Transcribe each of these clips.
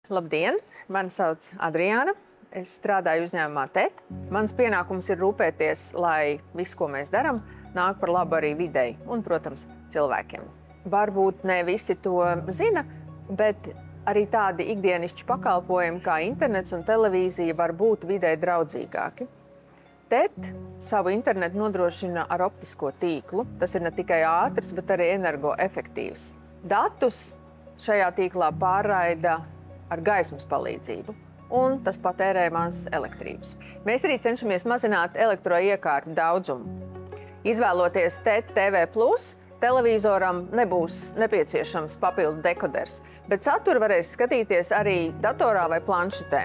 Labdien! Mani sauc Adriāna. Es strādāju uzņēmumā TET. Mans pienākums ir rūpēties, lai viss, ko mēs darām, nāk par labu arī videi un, protams, cilvēkiem. Varbūt ne visi to zina, bet arī tādi ikdienišķi pakalpojumi kā internets un televīzija var būt videi draudzīgāki. TET savu internetu nodrošina ar optisko tīklu. Tas ir ne tikai ātrs, bet arī energoefektīvs. Datus šajā tīklā pārraida ar gaismas palīdzību, un tas patērē maz elektrības. Mēs arī cenšamies mazināt elektroiekārtu daudzumu. Izvēloties TET TV+, televizoram nebūs nepieciešams papildu dekoders, bet saturu varēs skatīties arī datorā vai planšetē,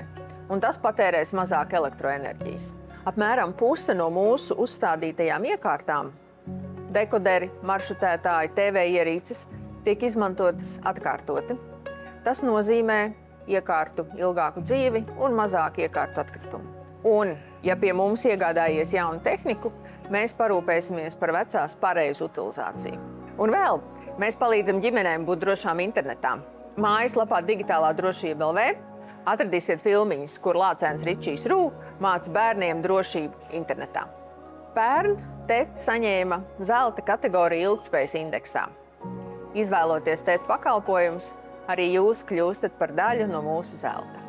un tas patērēs mazāk elektroenerģijas. Apmēram puse no mūsu uzstādītajām iekārtām – dekoderi, maršrutētāji, TV ierīces – tiek izmantotas atkārtoti. Tas nozīmē iekārtu ilgāku dzīvi un mazāk iekārtu atkritumu. Un, ja pie mums iegādājies jaunu tehniku, mēs parūpēsimies par vecās pareizu utilizāciju. Un vēl, mēs palīdzam ģimenēm būt drošām internetā. Mājaslapā Digitālā drošība LV atradīsiet filmiņas, kur lācēns Ričijs Rū māca bērniem drošību internetā. Pērn TET saņēma zelta kategoriju ilgtspējas indeksā. Izvēloties TET pakalpojumus, arī jūs kļūstat par daļu no mūsu zelta.